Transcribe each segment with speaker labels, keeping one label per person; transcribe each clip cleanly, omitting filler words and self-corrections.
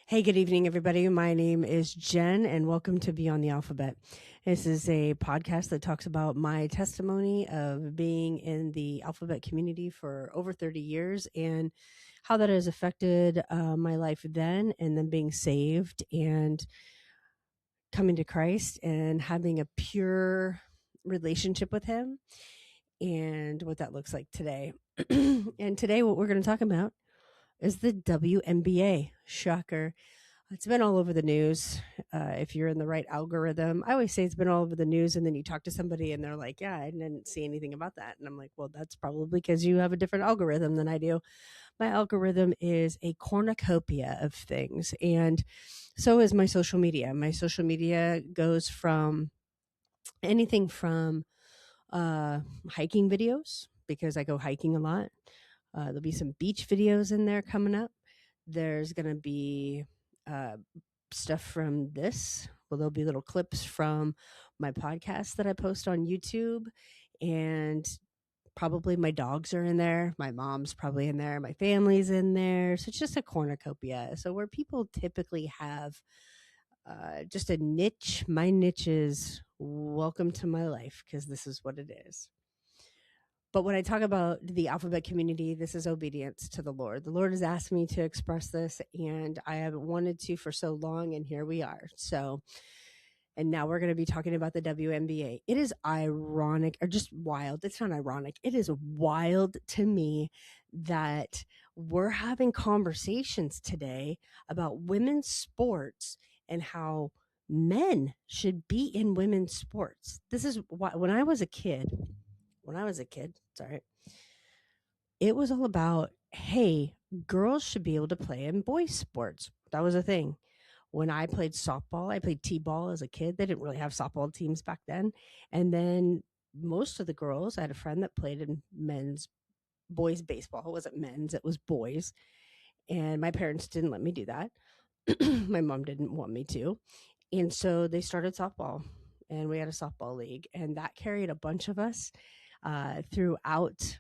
Speaker 1: Hey, good evening, everybody. My name is Jen, and welcome to Beyond the Alphabet. This is a podcast that talks about my testimony of being in the alphabet community for over 30 years and how that has affected my life then, and then being saved and coming to Christ and having a pure relationship with Him, and what that looks like today. And today, what we're going to talk about is the WNBA. Shocker. It's been all over the news. If you're in the right algorithm, I always say it's been all over the news. And then you talk to somebody and they're like, yeah, I didn't see anything about that. And I'm like, well, that's probably because you have a different algorithm than I do. My algorithm is a cornucopia of things. And so is my social media. My social media goes from anything from hiking videos, because I go hiking a lot. There'll be some beach videos in there coming up. There's going to be uh, stuff from this. Well, there'll be little clips from my podcast that I post on YouTube, and probably my dogs are in there. My mom's probably in there. My family's in there. So it's just a cornucopia. So where people typically have just a niche, my niche is welcome to my life, because this is what it is. But when I talk about the alphabet community, this is obedience to the Lord. The Lord has asked me to express this, and I haven't wanted to for so long, and here we are. So, and now we're going to be talking about the WNBA. It is ironic, or just wild. It's not ironic. It is wild to me that we're having conversations today about women's sports and how men should be in women's sports. This is why when I was a kid, sorry, it was all about, hey, girls should be able to play in boys' sports. That was a thing. When I played softball, I played t-ball as a kid. They didn't really have softball teams back then. And then most of the girls, I had a friend that played in boys baseball. It wasn't men's, it was boys. And my parents didn't let me do that. My mom didn't want me to. And so they started softball, and we had a softball league. And that carried a bunch of us throughout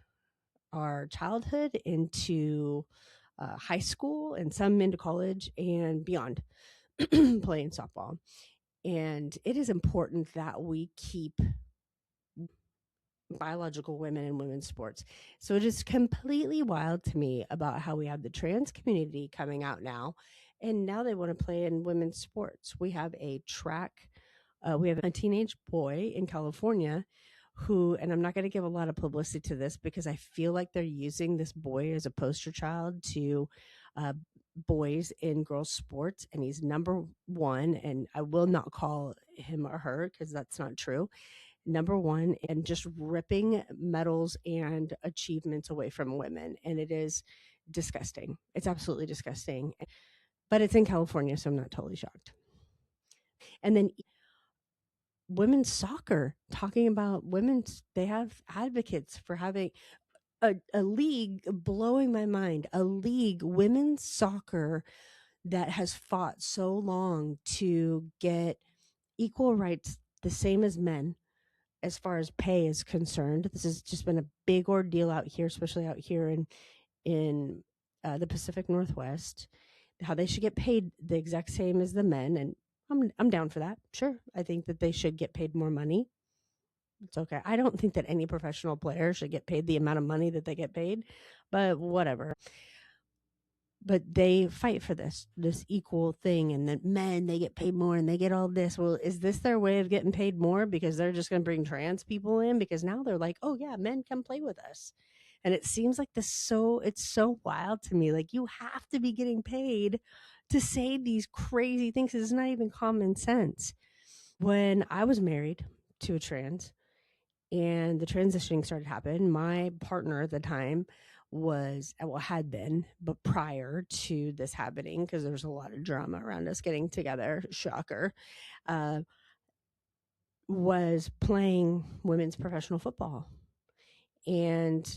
Speaker 1: our childhood into high school, and some into college and beyond, playing softball. And it is important that we keep biological women in women's sports. So it is completely wild to me about how we have the trans community coming out now, and now they want to play in women's sports. We have we have a teenage boy in California who, and I'm not going to give a lot of publicity to this because I feel like they're using this boy as a poster child to uh, boys in girls' sports, and he's number one. And I will not call him or her because that's not true. Number one, and just ripping medals and achievements away from women. And it is disgusting. It's absolutely disgusting. But it's in California, so I'm not totally shocked. And then women's soccer, talking about they have advocates for having a league, blowing my mind, a league, women's soccer, that has fought so long to get equal rights, the same as men, as far as pay is concerned. This has just been a big ordeal out here, especially out here in the Pacific Northwest. How they should get paid the exact same as the men, and I'm down for that. Sure, I think that they should get paid more money. It's okay. I don't think that any professional player should get paid the amount of money that they get paid, but whatever. But they fight for this equal thing, and that men, they get paid more and they get all this. Well, is this their way of getting paid more because they're just going to bring trans people in, because now they're like, oh yeah, men come play with us. And it seems like it's so wild to me. Like, you have to be getting paid to say these crazy things. It's not even common sense. When I was married to a trans, and the transitioning started to happen, my partner at the time had been, but prior to this happening, because there's a lot of drama around us getting together, shocker, uh, was playing women's professional football. And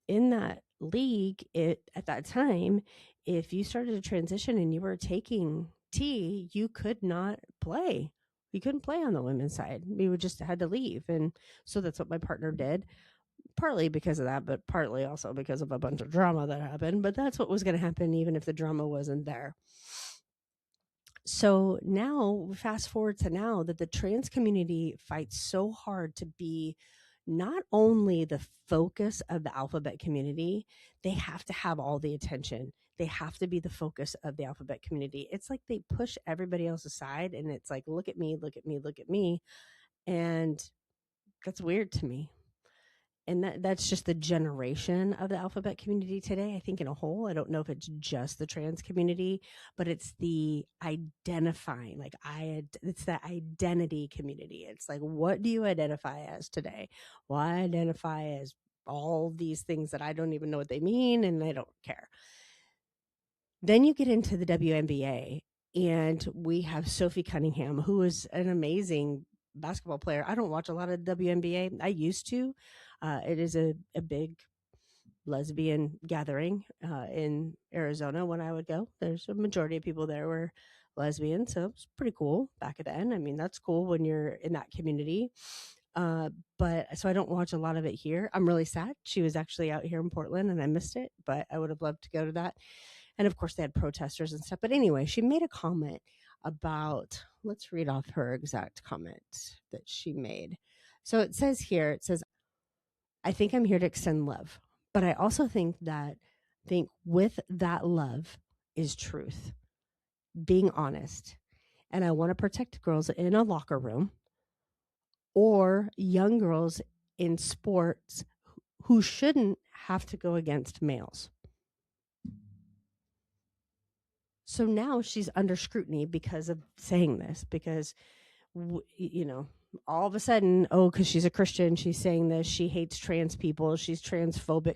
Speaker 1: in that league, at that time, if you started a transition and you were taking T, you could not play. You couldn't play on the women's side. We would just had to leave. And so that's what my partner did, partly because of that, but partly also because of a bunch of drama that happened. But that's what was going to happen even if the drama wasn't there. So now, fast forward to now, that the trans community fights so hard to be not only the focus of the alphabet community, they have to have all the attention. They have to be the focus of the alphabet community. It's like they push everybody else aside and it's like, look at me, look at me, look at me. And that's weird to me. And that's just the generation of the alphabet community today, I think, in a whole. I don't know if it's just the trans community, but it's the identifying, like it's that identity community. It's like, what do you identify as today? Well, I identify as all these things that I don't even know what they mean and I don't care. Then you get into the WNBA, and we have Sophie Cunningham, who is an amazing basketball player. I don't watch a lot of WNBA. I used to. It is a big lesbian gathering in Arizona when I would go. There's a majority of people there were lesbian, so it's pretty cool back then. I mean, that's cool when you're in that community. But so I don't watch a lot of it here. I'm really sad. She was actually out here in Portland and I missed it, but I would have loved to go to that. And of course, they had protesters and stuff. But anyway, she made a comment about, let's read off her exact comment that she made. So it says here, it says, I think I'm here to extend love, but I also think with that love is truth, being honest. And I want to protect girls in a locker room or young girls in sports who shouldn't have to go against males. So now she's under scrutiny because of saying this, because, all of a sudden, because she's a Christian, she's saying this, she hates trans people, she's transphobic.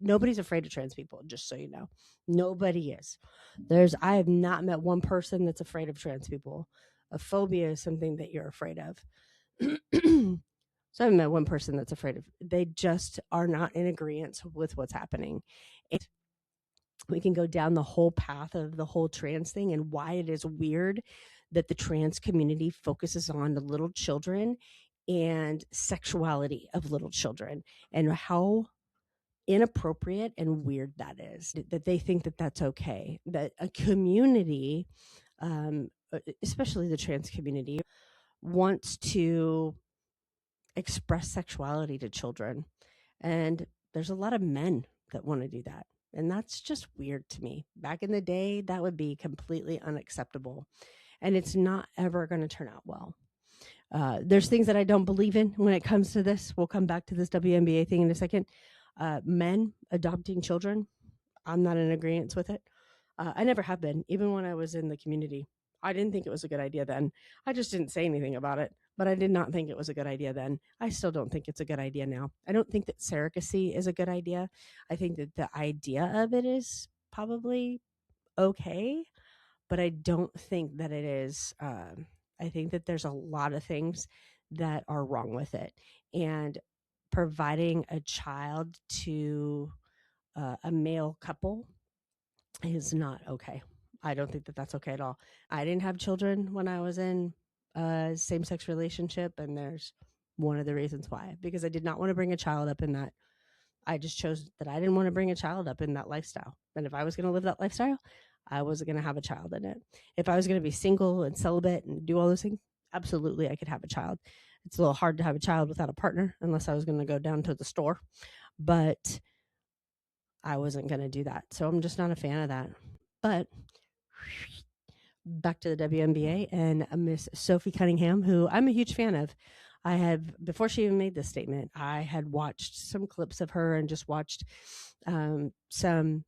Speaker 1: Nobody's afraid of trans people, just so you know. Nobody is. I have not met one person that's afraid of trans people. A phobia is something that you're afraid of. So I haven't met one person that's afraid of. They just are not in agreement with what's happening. And we can go down the whole path of the whole trans thing and why it is weird that the trans community focuses on the little children and sexuality of little children and how inappropriate and weird that is, that they think that that's okay, that a community, especially the trans community, wants to express sexuality to children. And there's a lot of men that want to do that. And that's just weird to me. Back in the day, that would be completely unacceptable. And it's not ever going to turn out well. There's things that I don't believe in when it comes to this. We'll come back to this WNBA thing in a second. Men adopting children, I'm not in agreement with it. I never have been, even when I was in the community. I didn't think it was a good idea then. I just didn't say anything about it, but I did not think it was a good idea then. I still don't think it's a good idea now. I don't think that surrogacy is a good idea. I think that the idea of it is probably okay, but I don't think that it is. I think that there's a lot of things that are wrong with it. And providing a child to a male couple is not okay. I don't think that that's okay at all. I didn't have children when I was in a same sex relationship, and there's one of the reasons why, because I did not want to bring a child up in that. I just chose that I didn't want to bring a child up in that lifestyle. And if I was going to live that lifestyle, I wasn't going to have a child in it. If I was going to be single and celibate and do all those things, absolutely I could have a child. It's a little hard to have a child without a partner unless I was going to go down to the store. But I wasn't going to do that. So I'm just not a fan of that. But back to the WNBA and Miss Sophie Cunningham, who I'm a huge fan of. I have, before she even made this statement, I had watched some clips of her and just watched some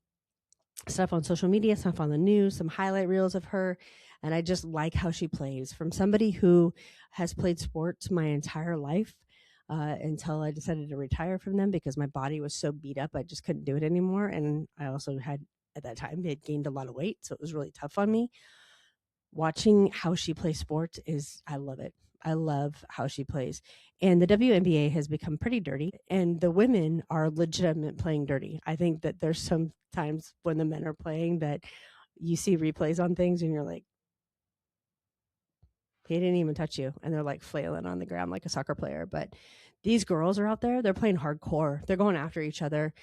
Speaker 1: stuff on social media, stuff on the news, some highlight reels of her. And I just like how she plays. From somebody who has played sports my entire life, until I decided to retire from them because my body was so beat up, I just couldn't do it anymore. And I also had, at that time, had gained a lot of weight, so it was really tough on me. Watching how she plays sports I love it. I love how she plays. And the WNBA has become pretty dirty, and the women are legitimate playing dirty. I think that there's some times when the men are playing that you see replays on things and you're like, he didn't even touch you. And they're like flailing on the ground like a soccer player. But These girls are out there, they're playing hardcore. They're going after each other.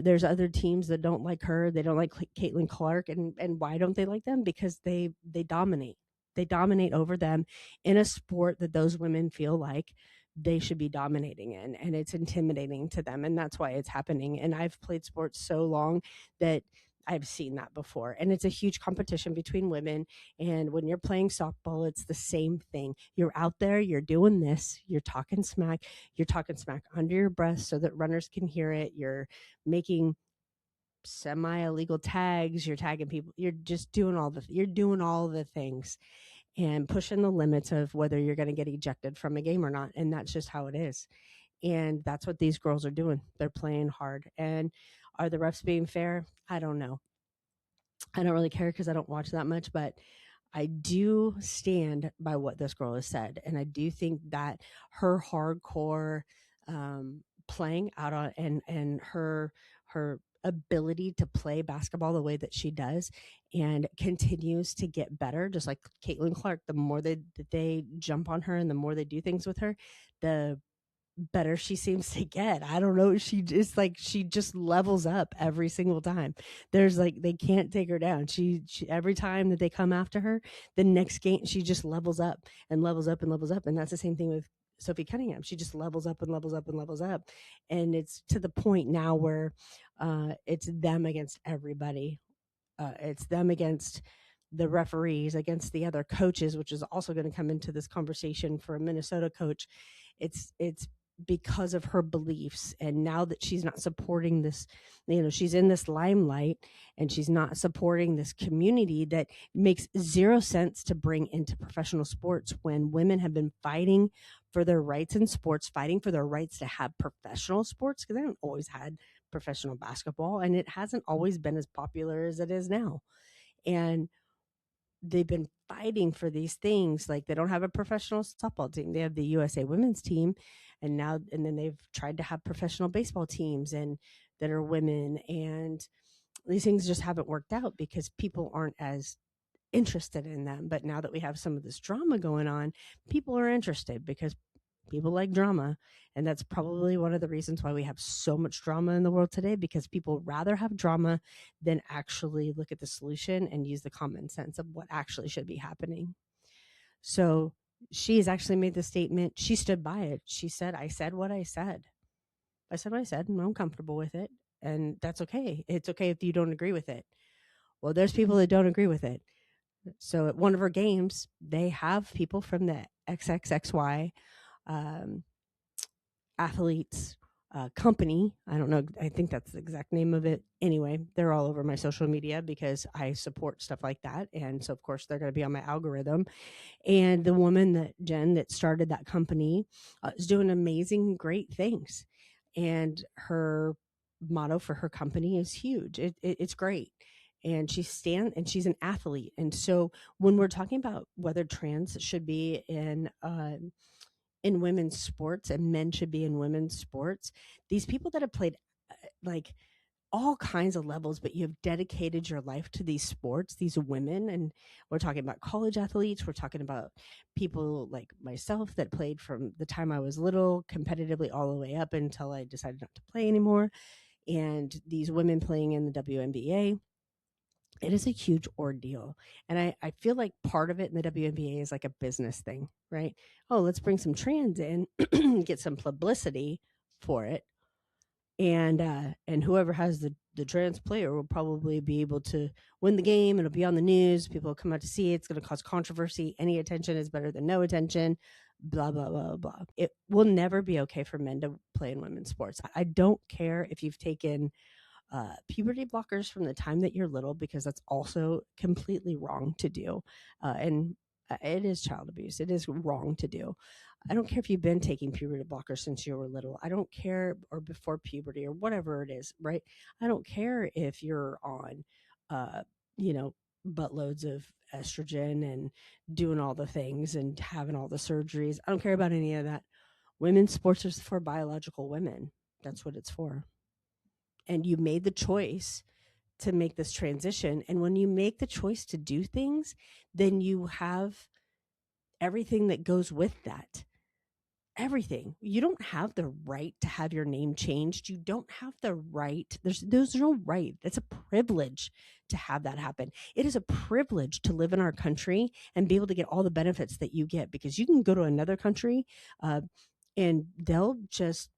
Speaker 1: There's other teams that don't like her. They don't like Caitlin Clark. And why don't they like them? Because they dominate. They dominate over them in a sport that those women feel like they should be dominating in. And it's intimidating to them. And that's why it's happening. And I've played sports so long that I've seen that before. And it's a huge competition between women. And when you're playing softball, it's the same thing. You're out there, you're doing this, you're talking smack under your breath so that runners can hear it. You're making semi illegal tags, you're tagging people, you're just doing all the things and pushing the limits of whether you're going to get ejected from a game or not. And that's just how it is. And that's what these girls are doing. They're playing hard. And are the refs being fair? I don't know. I don't really care because I don't watch that much, but I do stand by what this girl has said. And I do think that her hardcore playing out on and her ability to play basketball the way that she does and continues to get better, just like Caitlin Clark, the more they jump on her and the more they do things with her, the better she seems to get. I don't know. She just levels up every single time. There's like they can't take her down. She every time that they come after her, the next game she just levels up and levels up and levels up. And that's the same thing with Sophie Cunningham. She just levels up and levels up and levels up. And it's to the point now where it's them against everybody. It's them against the referees, against the other coaches, which is also going to come into this conversation for a Minnesota coach. It's because of her beliefs, and now that she's not supporting this, she's in this limelight and she's not supporting this community that makes zero sense to bring into professional sports when women have been fighting for their rights in sports, fighting for their rights to have professional sports, because they haven't always had professional basketball and it hasn't always been as popular as it is now. And they've been fighting for these things. Like they don't have a professional softball team. They have the USA women's team. And then they've tried to have professional baseball teams and that are women. And these things just haven't worked out because people aren't as interested in them. But now that we have some of this drama going on, people are interested because people like drama. And that's probably one of the reasons why we have so much drama in the world today, because people rather have drama than actually look at the solution and use the common sense of what actually should be happening. So she has actually made the statement. She stood by it. She said, I said what I said. I said what I said, and I'm comfortable with it. And that's okay. It's okay if you don't agree with it. Well, there's people that don't agree with it. So at one of her games, they have people from the XXXY um, athletes company. I don't know. I think that's the exact name of it. Anyway, they're all over my social media because I support stuff like that. And so, of course, they're going to be on my algorithm. And the woman that started that company is doing amazing, great things. And her motto for her company is huge. It's great. And she's an athlete. And so when we're talking about whether trans should be in women's sports and men should be in women's sports, these people that have played like all kinds of levels, but you have dedicated your life to these sports, these women. And we're talking about college athletes. We're talking about people like myself that played from the time I was little competitively all the way up until I decided not to play anymore. And these women playing in the WNBA, it is a huge ordeal. And I feel like part of it in the WNBA is like a business thing, right? Oh, let's bring some trans in, get some publicity for it. And whoever has the trans player will probably be able to win the game. It'll be on the news. People will come out to see it. It's going to cause controversy. Any attention is better than no attention. Blah, blah, blah, blah. It will never be okay for men to play in women's sports. I don't care if you've taken puberty blockers from the time that you're little, because that's also completely wrong to do. And it is child abuse. It is wrong to do. I don't care if you've been taking puberty blockers since you were little. I don't care, or before puberty or whatever it is, right? I don't care if you're on, uh, you know, buttloads of estrogen and doing all the things and having all the surgeries. I don't care about any of that. Women's sports is for biological women. That's what it's for. And you made the choice to make this transition. And when you make the choice to do things, then you have everything that goes with that. everything. You don't have the right to have your name changed. You don't have the right. There's no right. It's a privilege to have that happen. It is a privilege to live in our country and be able to get all the benefits that you get, because you can go to another country and they'll just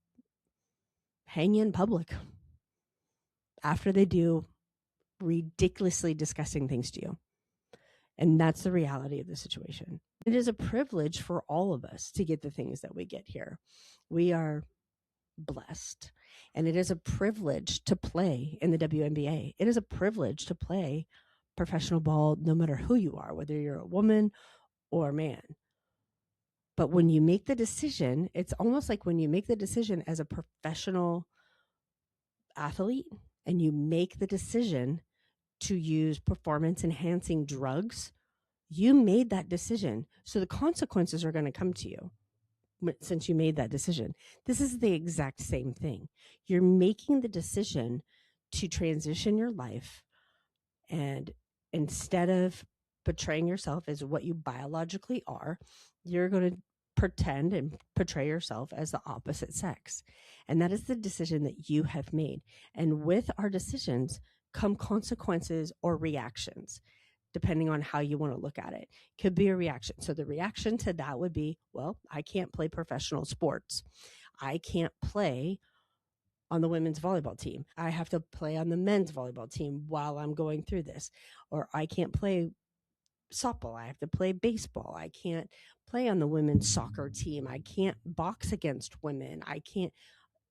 Speaker 1: hang you in public after they do ridiculously disgusting things to you. And that's the reality of the situation. It is a privilege for all of us to get the things that we get here. We are blessed. And it is a privilege to play in the WNBA. It is a privilege to play professional ball, no matter who you are, whether you're a woman or a man. But when you make the decision, it's almost like when you make the decision as a professional athlete and you make the decision to use performance enhancing drugs, you made that decision. So the consequences are going to come to you since you made that decision. This is the exact same thing. You're making the decision to transition your life, and instead of portraying yourself as what you biologically are, you're going to pretend and portray yourself as the opposite sex. And that is the decision that you have made. And with our decisions come consequences or reactions, depending on how you want to look at it. Could be a reaction. So the reaction to that would be, well, I can't play professional sports. I can't play on the women's volleyball team. I have to play on the men's volleyball team while I'm going through this. Or I can't play softball. I have to play baseball. I can't play on the women's soccer team. I can't box against women. I can't,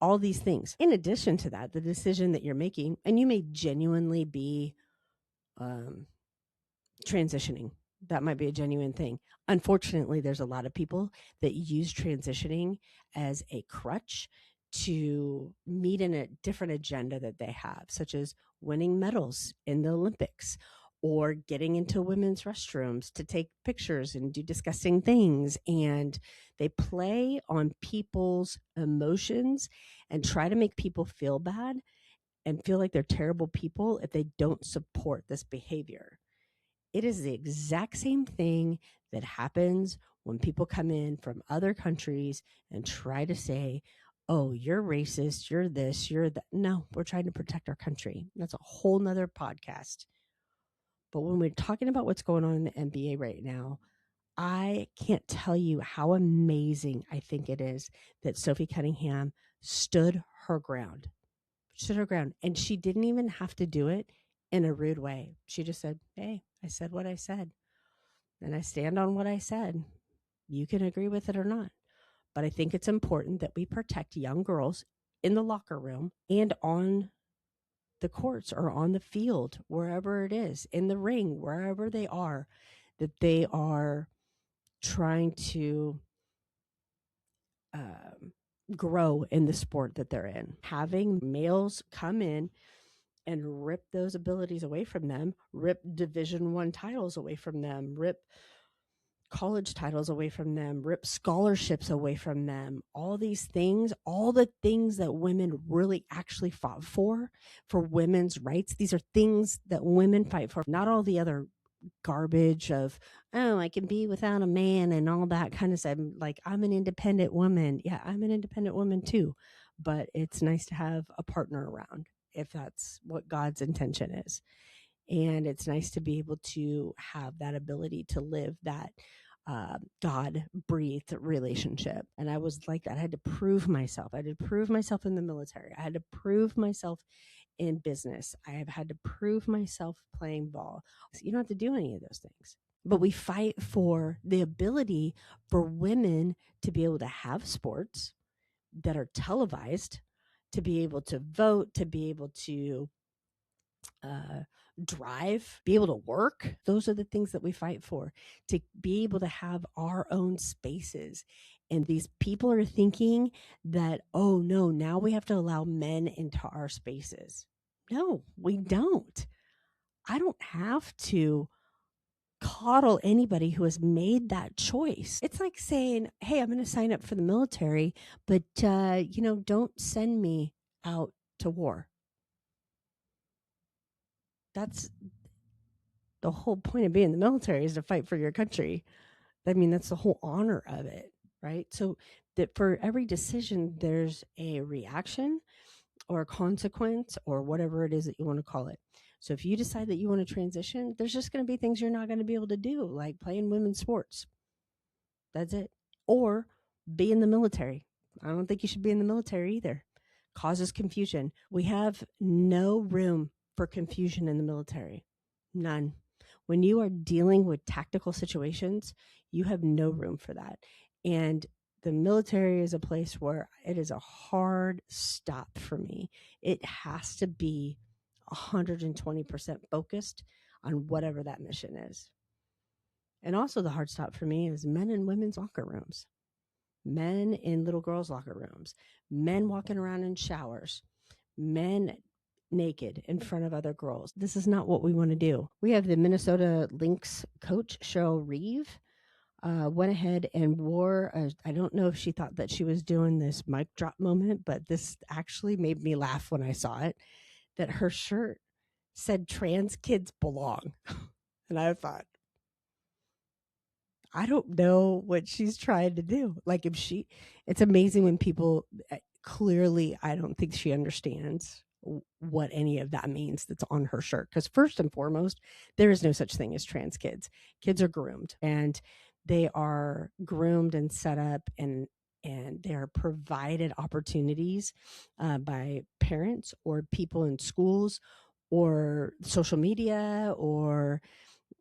Speaker 1: all these things. In addition to that, the decision that you're making, and you may genuinely be transitioning. That might be a genuine thing. Unfortunately, there's a lot of people that use transitioning as a crutch to meet in a different agenda that they have, such as winning medals in the Olympics or getting into women's restrooms to take pictures and do disgusting things. And they play on people's emotions and try to make people feel bad and feel like they're terrible people if they don't support this behavior. It is the exact same thing that happens when people come in from other countries and try to say, oh, you're racist, you're this, you're that. No, we're trying to protect our country. That's a whole nother podcast. But when we're talking about what's going on in the NBA right now, I can't tell you how amazing I think it is that Sophie Cunningham stood her ground. And she didn't even have to do it in a rude way. She just said, hey, I said what I said, and I stand on what I said. You can agree with it or not. But I think it's important that we protect young girls in the locker room and on the courts or on the field, wherever it is, in the ring, wherever they are, that they are trying to grow in the sport that they're in. Having males come in and rip those abilities away from them, rip Division I titles away from them, rip college titles away from them, rip scholarships away from them, all these things, all the things that women really actually fought for women's rights. These are things that women fight for, not all the other garbage of, oh, I can be without a man and all that kind of stuff. Like, I'm an independent woman. Yeah, I'm an independent woman too. But it's nice to have a partner around if that's what God's intention is. And it's nice to be able to have that ability to live that God breathed relationship. And I was like that. I had to prove myself. I had to prove myself in the military. I had to prove myself in business. I have had to prove myself playing ball. So you don't have to do any of those things. But we fight for the ability for women to be able to have sports that are televised, to be able to vote, to be able to drive, be able to work. Those are the things that we fight for, to be able to have our own spaces. And these people are thinking that, oh no, now we have to allow men into our spaces. No, we don't. I don't have to coddle anybody who has made that choice. It's like saying, hey, I'm going to sign up for the military, but, don't send me out to war. That's the whole point of being in the military, is to fight for your country. I mean, that's the whole honor of it, right? So that for every decision, there's a reaction or a consequence or whatever it is that you want to call it. So if you decide that you want to transition, there's just going to be things you're not going to be able to do, like playing women's sports. That's it. Or be in the military. I don't think you should be in the military either. Causes confusion. We have no room for confusion in the military. None. When you are dealing with tactical situations, you have no room for that. And the military is a place where it is a hard stop for me. It has to be 120% focused on whatever that mission is. And also, the hard stop for me is men and women's locker rooms, men in little girls' locker rooms, men walking around in showers, men naked in front of other girls. This is not what we want to do. We have the Minnesota Lynx coach, Cheryl Reeve, went ahead and wore, I don't know if she thought that she was doing this mic drop moment, but this actually made me laugh when I saw it, that her shirt said trans kids belong. And I thought, I don't know what she's trying to do. Like it's amazing when people clearly, I don't think she understands what any of that means that's on her shirt. Because first and foremost, there is no such thing as trans kids. Kids are groomed, and they are groomed and set up, and they're provided opportunities by parents or people in schools or social media or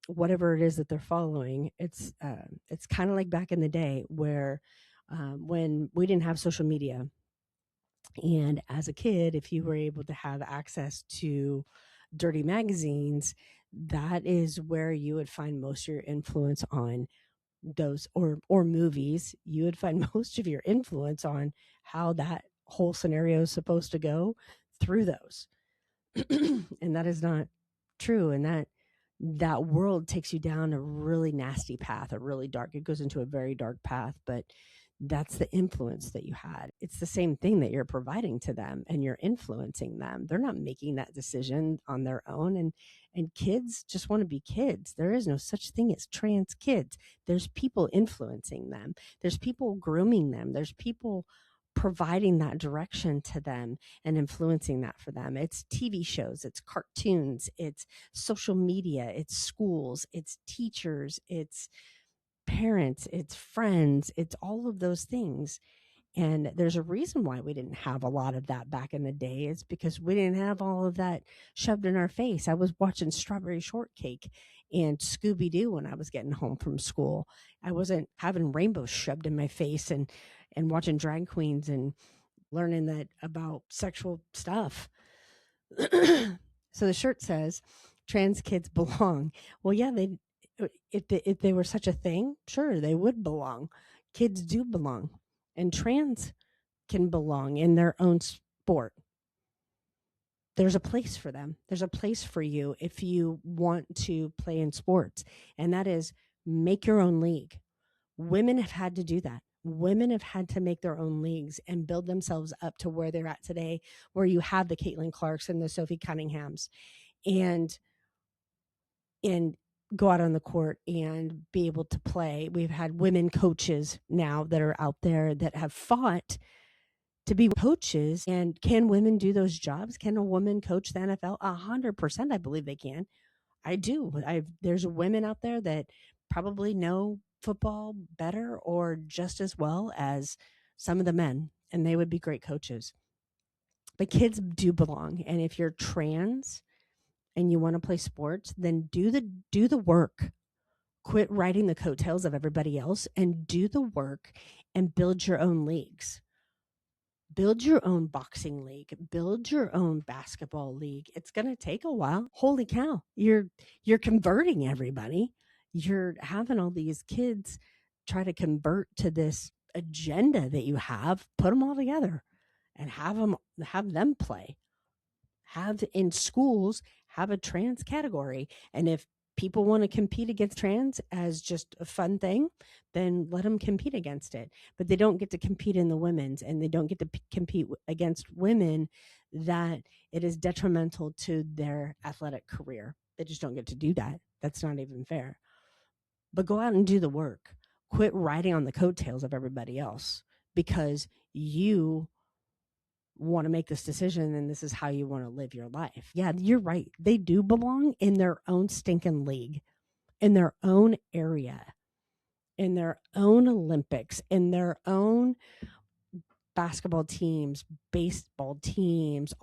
Speaker 1: whatever it is that they're following. It's kind of like back in the day where when we didn't have social media, and as a kid, if you were able to have access to dirty magazines, that is where you would find most of your influence on those, or movies. You would find most of your influence on how that whole scenario is supposed to go through those. And that is not true. And that world takes you down a really nasty path, a really dark, it goes into a very dark path, but that's the influence that you had. It's the same thing that you're providing to them, and you're influencing them. They're not making that decision on their own. And kids just want to be kids. There is no such thing as trans kids. There's people influencing them. There's people grooming them. There's people providing that direction to them and influencing that for them. It's TV shows, it's cartoons, it's social media, it's schools, it's teachers, it's parents, it's friends, it's all of those things. And there's a reason why we didn't have a lot of that back in the day. It's because we didn't have all of that shoved in our face. I was watching Strawberry Shortcake and Scooby Doo when I was getting home from school. I wasn't having rainbows shoved in my face and watching drag queens and learning that about sexual stuff. So the shirt says, "Trans kids belong." Well, yeah, if they were such a thing, sure, they would belong. Kids do belong, and trans can belong in their own sport. There's a place for them. There's a place for you if you want to play in sports, and that is make your own league. Women have had to do that. Women have had to make their own leagues and build themselves up to where they're at today, where you have the Caitlin Clarks and the Sophie Cunninghams, and go out on the court and be able to play. We've had women coaches now that are out there that have fought to be coaches. And can women do those jobs? Can a woman coach the NFL? 100%, I believe they can. I do. There's women out there that probably know football better or just as well as some of the men, and they would be great coaches. But kids do belong. And if you're trans and you want to play sports, then do the work. Quit riding the coattails of everybody else and do the work and build your own leagues. Build your own boxing league, build your own basketball league. It's going to take a while. Holy cow. You're converting everybody. You're having all these kids try to convert to this agenda that you have. Put them all together and have them play. Have in schools, have a trans category. And if people want to compete against trans as just a fun thing, then let them compete against it. But they don't get to compete in the women's, and they don't get to compete against women that it is detrimental to their athletic career. They just don't get to do that. That's not even fair. But go out and do the work. Quit riding on the coattails of everybody else. because you want to make this decision and this is how you want to live your life. Yeah, you're right. They do belong in their own stinking league, in their own area, in their own Olympics, in their own basketball teams, baseball teams.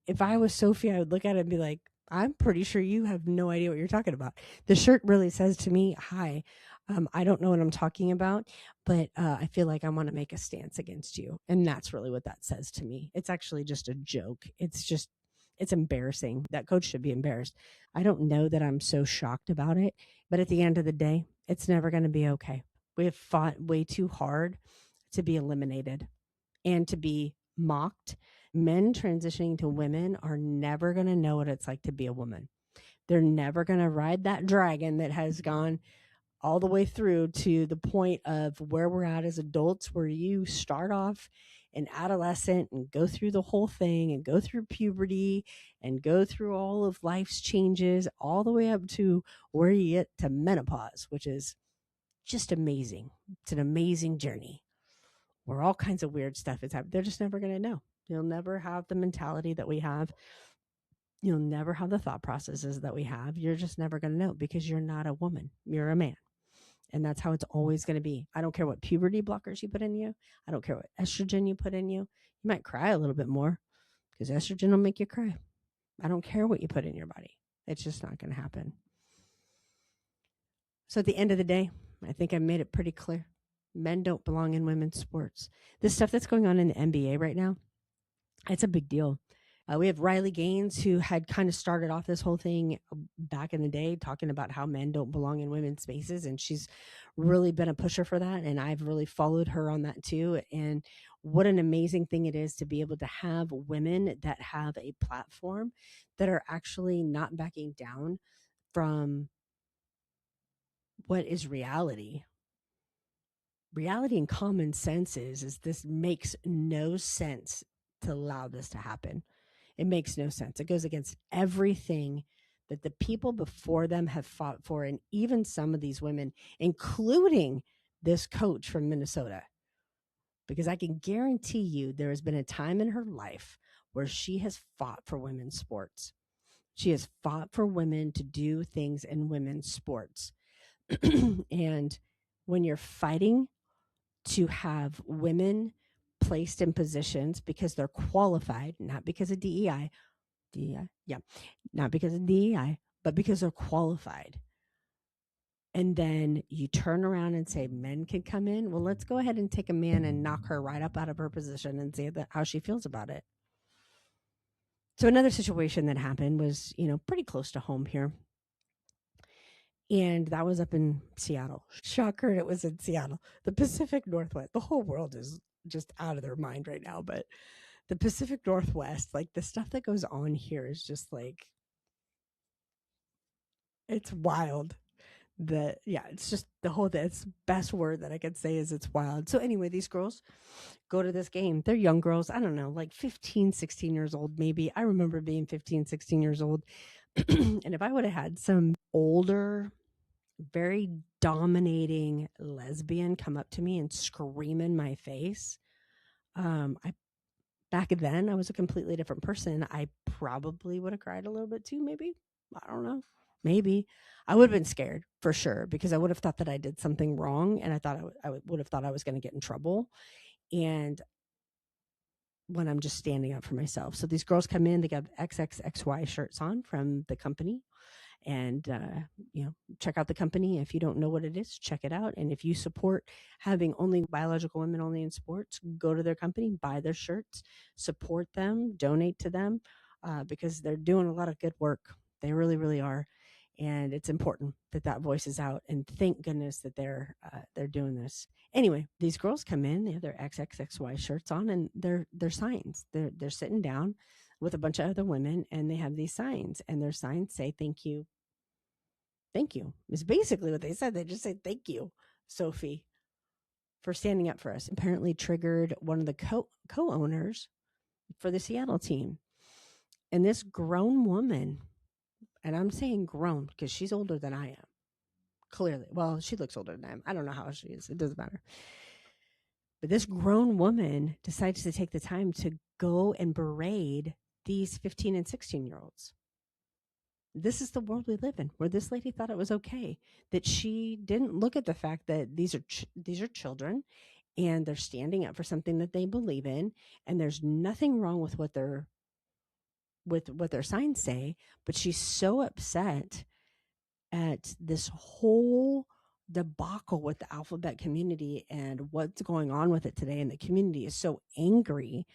Speaker 1: If I was Sophie, I would look at it and be like, I'm pretty sure you have no idea what you're talking about. The shirt really says to me, hi, I don't know what I'm talking about, but I feel like I want to make a stance against you. And that's really what that says to me. It's actually just a joke. It's embarrassing. That coach should be embarrassed. I don't know that I'm so shocked about it, but at the end of the day, it's never going to be okay. We have fought way too hard to be eliminated and to be mocked. Men transitioning to women are never going to know what it's like to be a woman. They're never going to ride that dragon that has gone all the way through to the point of where we're at as adults, where you start off an adolescent and go through the whole thing and go through puberty and go through all of life's changes, all the way up to where you get to menopause, which is just amazing. It's an amazing journey where all kinds of weird stuff is happening. They're just never going to know. You'll never have the mentality that we have. You'll never have the thought processes that we have. You're just never going to know because you're not a woman. You're a man. And that's how it's always going to be. I don't care what puberty blockers you put in you. I don't care what estrogen you put in you. You might cry a little bit more because estrogen will make you cry. I don't care what you put in your body. It's just not going to happen. So at the end of the day, I think I made it pretty clear. Men don't belong in women's sports. This stuff that's going on in the NBA right now, it's a big deal. We have Riley Gaines, who had kind of started off this whole thing back in the day, talking about how men don't belong in women's spaces. And she's really been a pusher for that. And I've really followed her on that too. And what an amazing thing it is to be able to have women that have a platform that are actually not backing down from what is reality. Reality and common sense is this makes no sense to allow this to happen. It makes no sense. It goes against everything that the people before them have fought for, and even some of these women, including this coach from Minnesota. Because I can guarantee you there has been a time in her life where she has fought for women's sports. She has fought for women to do things in women's sports. And when you're fighting to have women placed in positions because they're qualified, not because of DEI, yeah, not because of DEI, but because they're qualified. And then you turn around and say men can come in. Well, let's go ahead and take a man and knock her right up out of her position and see how she feels about it. So another situation that happened was, pretty close to home here. And that was up in Seattle. Shocker, it was in Seattle. The Pacific Northwest. The whole world is just out of their mind right now. But the Pacific Northwest, like the stuff that goes on here is just like, it's wild. It's just the whole thing. It's the best word that I could say is it's wild. So anyway, these girls go to this game. They're young girls. I don't know, like 15, 16 years old, maybe. I remember being 15, 16 years old. And if I would have had some older, very dominating lesbian come up to me and scream in my face, back then I was a completely different person. I probably would have cried a little bit too, maybe. I don't know. Maybe I would have been scared for sure because I would have thought that I did something wrong, and I thought I would have thought I was going to get in trouble. And when I'm just standing up for myself, so these girls come in, they got XXXY shirts on from the company, and check out the company. If you don't know what it is, check it out. And if you support having only biological women only in sports, go to their company, buy their shirts, support them, donate to them, because they're doing a lot of good work. They really, really are. And it's important that voice is out. And thank goodness that they're doing this. Anyway, these girls come in, they have their XXXY shirts on, and they're signs. They're sitting down with a bunch of other women, and they have these signs, and their signs say, "Thank you. Thank you," is basically what they said. They just said, "Thank you, Sophie, for standing up for us." Apparently triggered one of the co-owners for the Seattle team. And this grown woman, and I'm saying grown because she's older than I am, clearly. Well, she looks older than I am. I don't know how she is. It doesn't matter. But this grown woman decides to take the time to go and berate these 15 and 16-year-olds. This is the world we live in, where this lady thought it was okay, that she didn't look at the fact that these are children, and they're standing up for something that they believe in, and there's nothing wrong with what their signs say. But she's so upset at this whole debacle with the alphabet community and what's going on with it today, and the community is so angry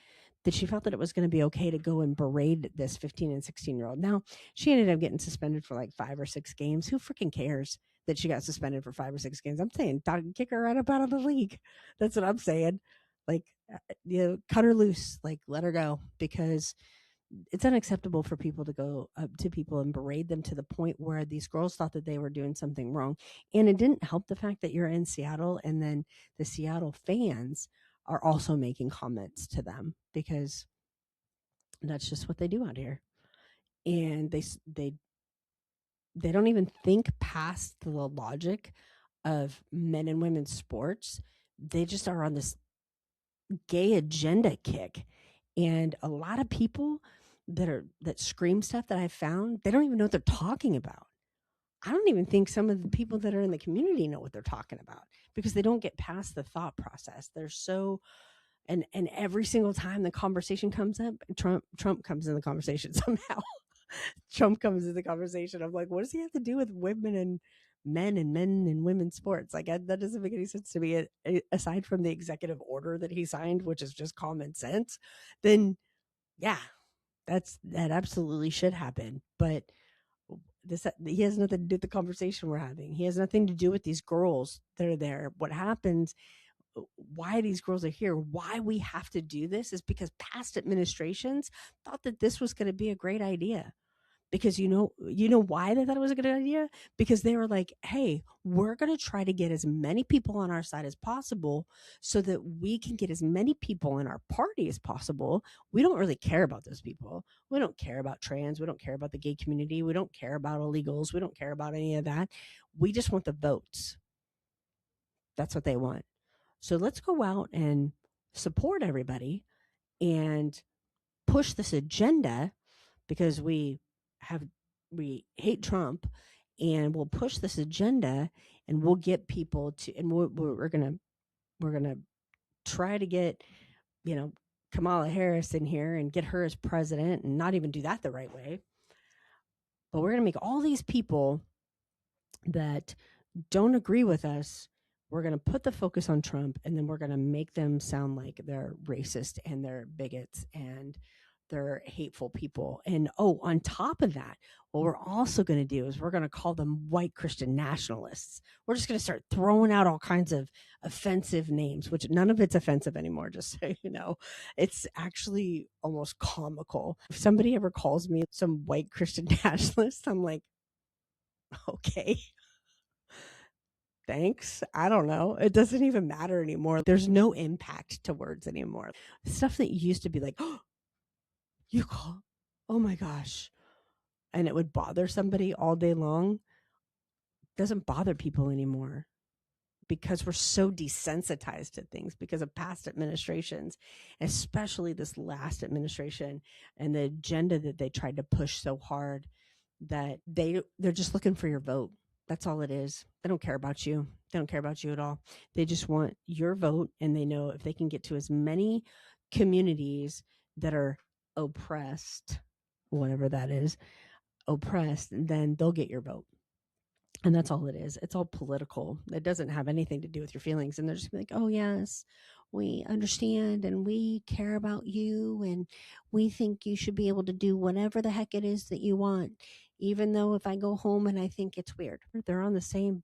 Speaker 1: that she felt that it was going to be okay to go and berate this 15 and 16-year-old. Now, she ended up getting suspended for like 5 or 6 games. Who freaking cares that she got suspended for 5 or 6 games? I'm saying, dog, kick her right up out of the league. That's what I'm saying. Like, cut her loose. Like, let her go, because it's unacceptable for people to go up to people and berate them to the point where these girls thought that they were doing something wrong. And it didn't help the fact that you're in Seattle, and then the Seattle fans are also making comments to them, because that's just what they do out here. And they don't even think past the logic of men and women's sports. They just are on this gay agenda kick. And a lot of people that scream stuff that I found, they don't even know what they're talking about. I don't even think some of the people that are in the community know what they're talking about, because they don't get past the thought process. They're so and every single time the conversation comes up, Trump comes in the conversation somehow. Trump comes in the conversation. I'm like, what does he have to do with women and men and women's sports? Like, that doesn't make any sense to me. Aside from the executive order that he signed, which is just common sense, then yeah, that absolutely should happen. But this he has nothing to do with the conversation we're having. He has nothing to do with these girls that are there. What happens, why these girls are here, why we have to do this, is because past administrations thought that this was going to be a great idea. Because you know why they thought it was a good idea? Because they were like, hey, we're going to try to get as many people on our side as possible, so that we can get as many people in our party as possible. We don't really care about those people. We don't care about trans. We don't care about the gay community. We don't care about illegals. We don't care about any of that. We just want the votes. That's what they want. So let's go out and support everybody and push this agenda, because have we hate Trump, and we'll push this agenda, and we'll get people to, and we're gonna try to get, you know, Kamala Harris in here and get her as president, and not even do that the right way. But we're gonna make all these people that don't agree with us, we're going to put the focus on Trump, and then we're going to make them sound like they're racist and they're bigots and they're hateful people. And on top of that, what we're also going to do is we're going to call them white Christian nationalists. We're just going to start throwing out all kinds of offensive names, which none of it's offensive anymore, just so you know. It's actually almost comical. If somebody ever calls me some white Christian nationalist, I'm like, okay, thanks. I don't know. It doesn't even matter anymore. There's no impact to words anymore. Stuff that used to be like, oh, you call, oh my gosh, and it would bother somebody all day long, doesn't bother people anymore, because we're so desensitized to things because of past administrations, especially this last administration and the agenda that they tried to push so hard, that they're just looking for your vote. That's all it is. They don't care about you. They don't care about you at all. They just want your vote, and they know if they can get to as many communities that are oppressed, whatever that is, oppressed, then they'll get your vote. And that's all it is. It's all political. It doesn't have anything to do with your feelings. And they're just like, oh, yes, we understand and we care about you. And we think you should be able to do whatever the heck it is that you want, even though if I go home and I think it's weird. They're on the same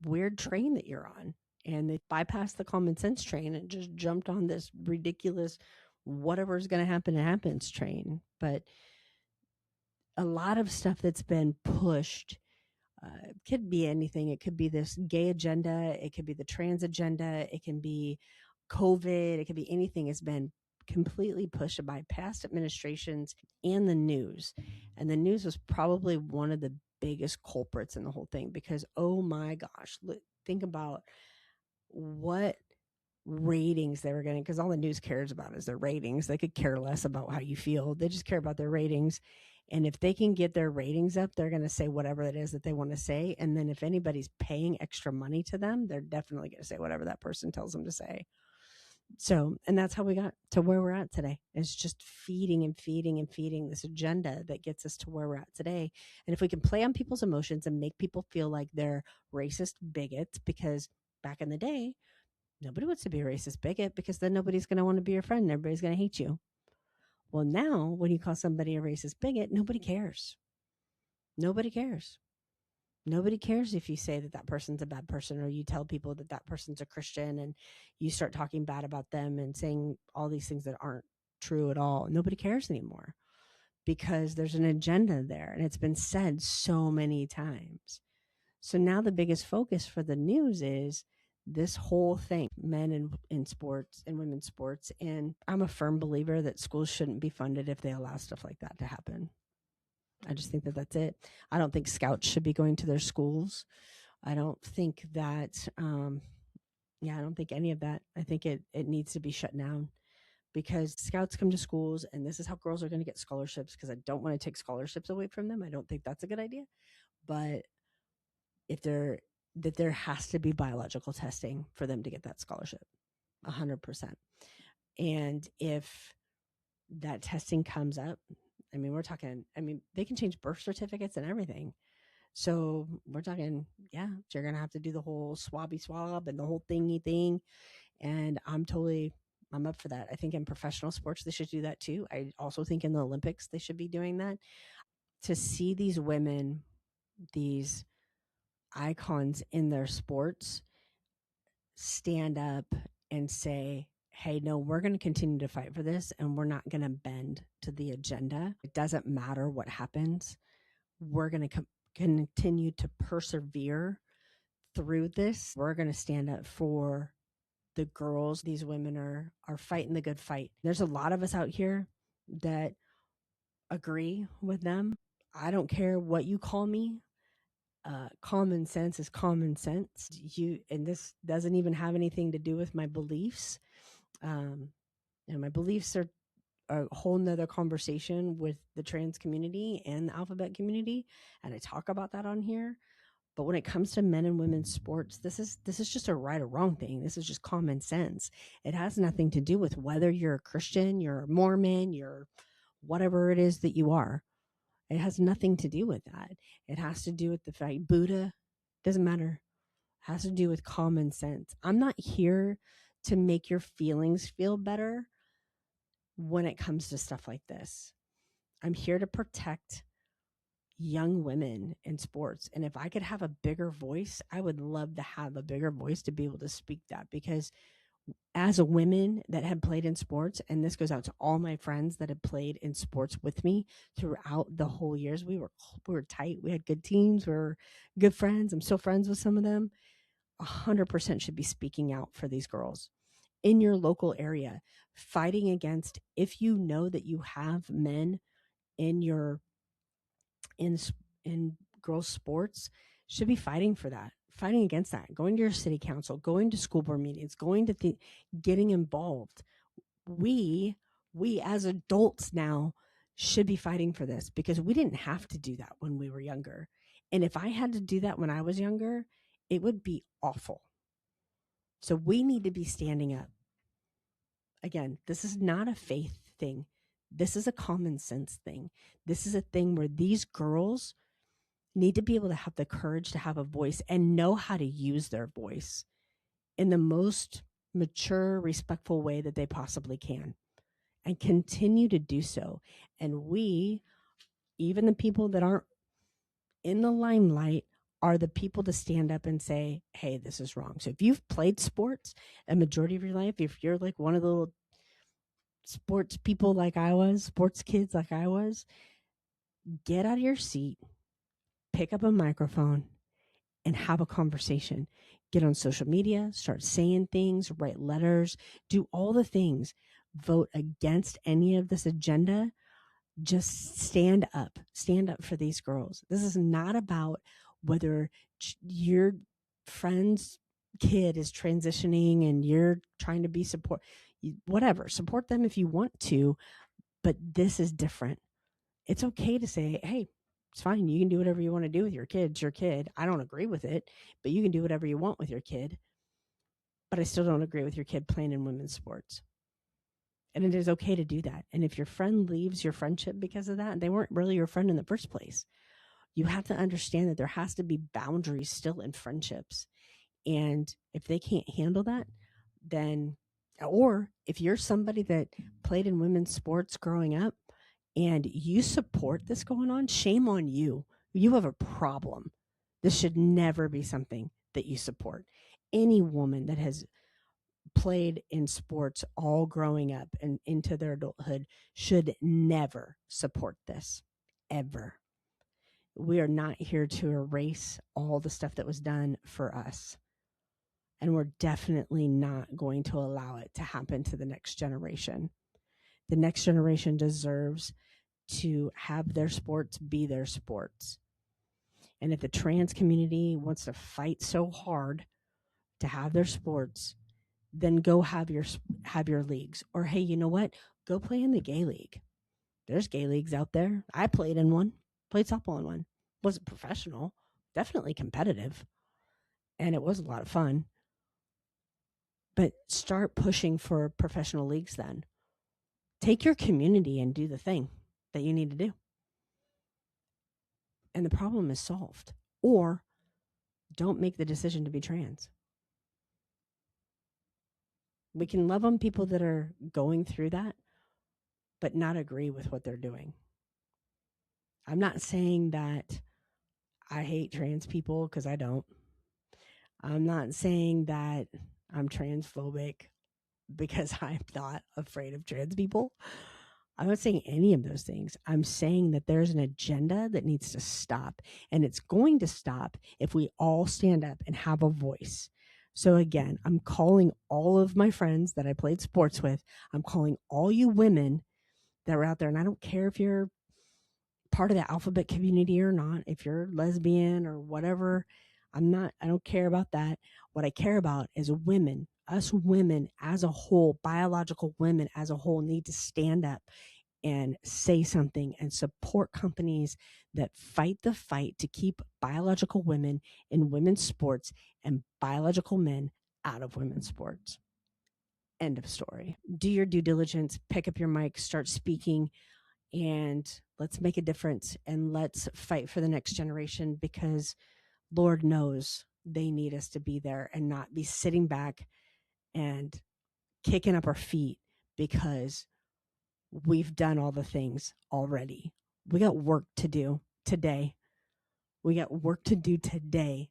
Speaker 1: weird train that you're on. And they bypassed the common sense train and just jumped on this ridiculous whatever's going to happen, it happens train. But a lot of stuff that's been pushed, it could be anything. It could be this gay agenda. It could be the trans agenda. It can be COVID. It could be anything. Has been completely pushed by past administrations and the news. And the news was probably one of the biggest culprits in the whole thing, because, oh my gosh, think about what ratings they were getting, because all the news cares about is their ratings. They could care less about how you feel. They just care about their ratings. And if they can get their ratings up, they're going to say whatever it is that they want to say. And then if anybody's paying extra money to them, they're definitely going to say whatever that person tells them to say. So, and that's how we got to where we're at today. It's just feeding and feeding and feeding this agenda that gets us to where we're at today. And if we can play on people's emotions and make people feel like they're racist bigots, because back in the day, nobody wants to be a racist bigot, because then nobody's going to want to be your friend and everybody's going to hate you. Well, now when you call somebody a racist bigot, nobody cares. Nobody cares. Nobody cares if you say that that person's a bad person, or you tell people that that person's a Christian and you start talking bad about them and saying all these things that aren't true at all. Nobody cares anymore, because there's an agenda there, and it's been said so many times. So now the biggest focus for the news is this whole thing, men in sports and women's sports. And I'm a firm believer that schools shouldn't be funded if they allow stuff like that to happen. I just think that that's it. I don't think scouts should be going to their schools. I don't think that, I don't think any of that. I think it needs to be shut down, because scouts come to schools, and this is how girls are going to get scholarships, because I don't want to take scholarships away from them. I don't think that's a good idea. But if there has to be biological testing for them to get that scholarship, 100%. And if that testing comes up, they can change birth certificates and everything. So we're talking, you're going to have to do the whole swabby swab and the whole thingy thing. And I'm up for that. I think in professional sports, they should do that too. I also think in the Olympics, they should be doing that. To see these women, these icons in their sports, stand up and say, hey, no, we're going to continue to fight for this, and we're not going to bend to the agenda. It doesn't matter what happens. We're going to continue to persevere through this. We're going to stand up for the girls. These women are fighting the good fight. There's a lot of us out here that agree with them. I don't care what you call me. Common sense is common sense. And this doesn't even have anything to do with my beliefs. And my beliefs are a whole nother conversation with the trans community and the alphabet community. And I talk about that on here. But when it comes to men and women's sports, this is just a right or wrong thing. This is just common sense. It has nothing to do with whether you're a Christian, you're a Mormon, you're whatever it is that you are. It has nothing to do with that. It has to do with the fact Buddha, doesn't matter. It has to do with common sense. I'm not here to make your feelings feel better when it comes to stuff like this. I'm here to protect young women in sports. And if I could have a bigger voice, I would love to have a bigger voice to be able to speak that, because as a woman that had played in sports, and this goes out to all my friends that had played in sports with me throughout the whole years, we were tight. We had good teams. We were good friends. I'm still friends with some of them. 100% should be speaking out for these girls in your local area, fighting against, if you know that you have men in your in girls sports, should be fighting for that, fighting against that, going to your city council, going to school board meetings, going to getting involved. We as adults now should be fighting for this, because we didn't have to do that when we were younger. And if I had to do that when I was younger, it would be awful. So we need to be standing up. Again, this is not a faith thing. This is a common sense thing. This is a thing where these girls need to be able to have the courage to have a voice and know how to use their voice in the most mature, respectful way that they possibly can, and continue to do so. And we, even the people that aren't in the limelight, are the people to stand up and say, hey, this is wrong. So if you've played sports a majority of your life, if you're like one of the little sports people like I was, sports kids like I was, get out of your seat, pick up a microphone, and have a conversation. Get on social media, start saying things, write letters, do all the things. Vote against any of this agenda. Just stand up for these girls. This is not about whether your friend's kid is transitioning and you're trying to be whatever, support them if you want to, but this is different. It's okay to say, hey, it's fine. You can do whatever you want to do with your kid. It's your kid. I don't agree with it, but you can do whatever you want with your kid. But I still don't agree with your kid playing in women's sports. And it is okay to do that. And if your friend leaves your friendship because of that, they weren't really your friend in the first place. You have to understand that there has to be boundaries still in friendships. And if they can't handle that, then, or if you're somebody that played in women's sports growing up and you support this going on, shame on you. You have a problem. This should never be something that you support. Any woman that has played in sports all growing up and into their adulthood should never support this, ever. We are not here to erase all the stuff that was done for us. And we're definitely not going to allow it to happen to the next generation. The next generation deserves to have their sports be their sports. And if the trans community wants to fight so hard to have their sports, then go have your leagues. Or hey, you know what? Go play in the gay league. There's gay leagues out there. I played in one. Played softball in one. Wasn't professional, definitely competitive, and it was a lot of fun. But start pushing for professional leagues then. Take your community and do the thing that you need to do. And the problem is solved. Or don't make the decision to be trans. We can love on people that are going through that, but not agree with what they're doing. I'm not saying that I hate trans people because I don't. I'm not saying that I'm transphobic because I'm not afraid of trans people. I'm not saying any of those things. I'm saying that there's an agenda that needs to stop, and it's going to stop if we all stand up and have a voice. So again, I'm calling all of my friends that I played sports with. I'm calling all you women that are out there, and I don't care if you're part of the alphabet community or not, if you're lesbian or whatever. I don't care about that. What I care about is women. Us women as a whole, biological women as a whole, need to stand up and say something and support companies that fight the fight to keep biological women in women's sports and biological men out of women's sports. End of story. Do your due diligence, pick up your mic, start speaking, and let's make a difference and let's fight for the next generation, because Lord knows they need us to be there and not be sitting back and kicking up our feet because we've done all the things already. We got work to do today. We got work to do today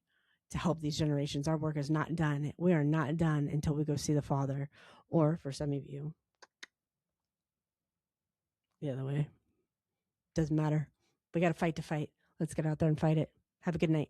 Speaker 1: to help these generations. Our work is not done. We are not done until we go see the Father, or for some of you, the other way. Doesn't matter. We got to fight to fight. Let's get out there and fight it. Have a good night.